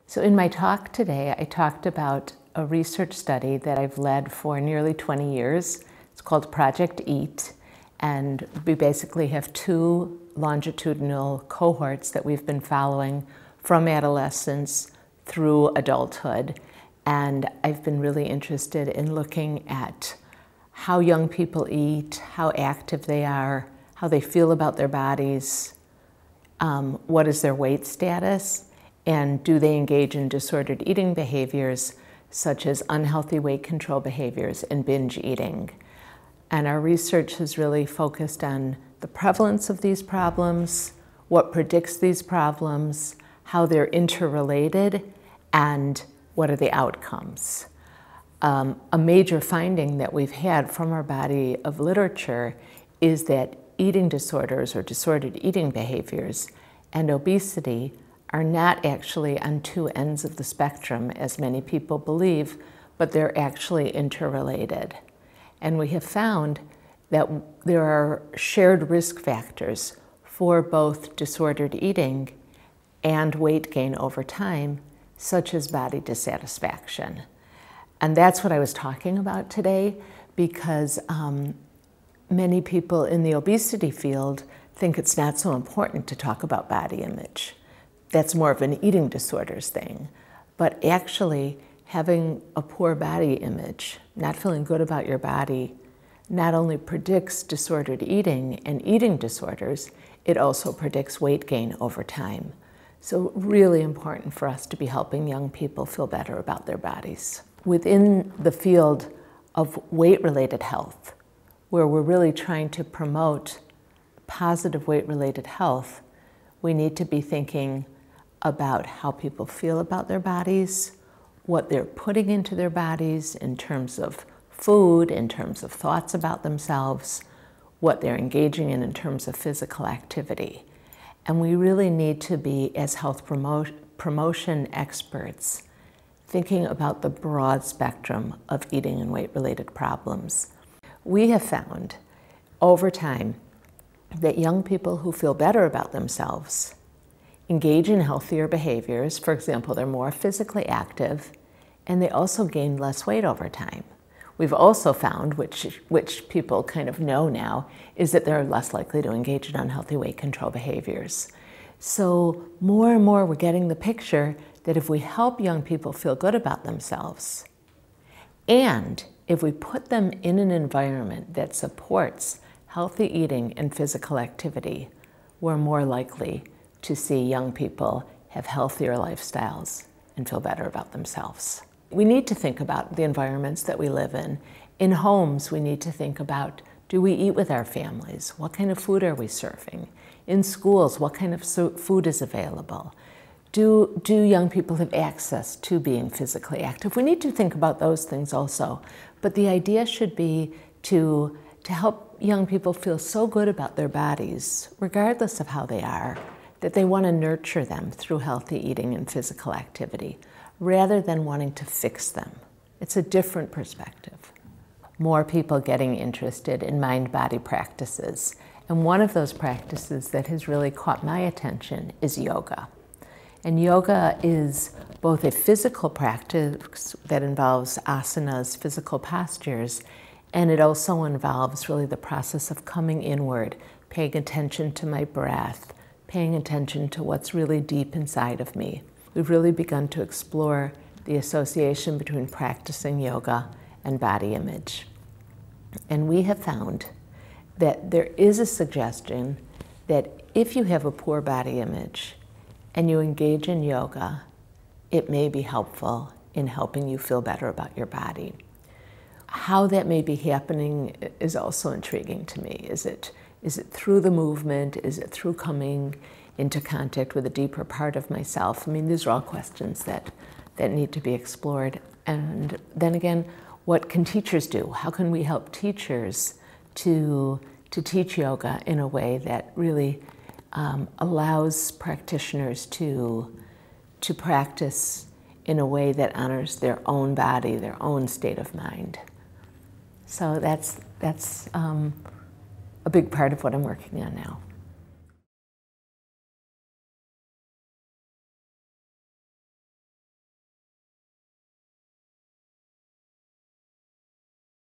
So in my talk today, I talked about a research study that I've led for nearly 20 years. It's called Project EAT, and we basically have two longitudinal cohorts that we've been following from adolescence through adulthood. And I've been really interested in looking at how young people eat, how active they are, how they feel about their bodies, what is their weight status, and do they engage in disordered eating behaviors such as unhealthy weight control behaviors and binge eating. And our research has really focused on the prevalence of these problems, what predicts these problems, how they're interrelated, and what are the outcomes. A major finding that we've had from our body of literature is that eating disorders or disordered eating behaviors and obesity are not actually on two ends of the spectrum, as many people believe, but they're actually interrelated. And we have found that there are shared risk factors for both disordered eating and weight gain over time, such as body dissatisfaction. And that's what I was talking about today, because many people in the obesity field think it's not so important to talk about body image. That's more of an eating disorders thing. But actually, having a poor body image, not feeling good about your body, not only predicts disordered eating and eating disorders, it also predicts weight gain over time. So really important for us to be helping young people feel better about their bodies. Within the field of weight-related health, where we're really trying to promote positive weight-related health, we need to be thinking about how people feel about their bodies, what they're putting into their bodies in terms of food, in terms of thoughts about themselves, what they're engaging in terms of physical activity. And we really need to be, as health promotion experts, thinking about the broad spectrum of eating and weight-related problems. We have found over time that young people who feel better about themselves engage in healthier behaviors. For example, they're more physically active, and they also gain less weight over time. We've also found, which people kind of know now, is that they're less likely to engage in unhealthy weight control behaviors. So more and more we're getting the picture that if we help young people feel good about themselves, and if we put them in an environment that supports healthy eating and physical activity, we're more likely to see young people have healthier lifestyles and feel better about themselves. We need to think about the environments that we live in. In homes, we need to think about, do we eat with our families? What kind of food are we serving? In schools, what kind of food is available? Do young people have access to being physically active? We need to think about those things also. But the idea should be to help young people feel so good about their bodies, regardless of how they are, that they want to nurture them through healthy eating and physical activity, rather than wanting to fix them. It's a different perspective. More people getting interested in mind-body practices. And one of those practices that has really caught my attention is yoga. And yoga is both a physical practice that involves asanas, physical postures, and it also involves really the process of coming inward, paying attention to my breath, paying attention to what's really deep inside of me. We've really begun to explore the association between practicing yoga and body image. And we have found that there is a suggestion that if you have a poor body image and you engage in yoga, it may be helpful in helping you feel better about your body. How that may be happening is also intriguing to me. Is it through the movement? Is it through coming into contact with a deeper part of myself? I mean, these are all questions that need to be explored. And then again, what can teachers do? How can we help teachers to teach yoga in a way that really allows practitioners to practice in a way that honors their own body, their own state of mind? So that's a big part of what I'm working on now.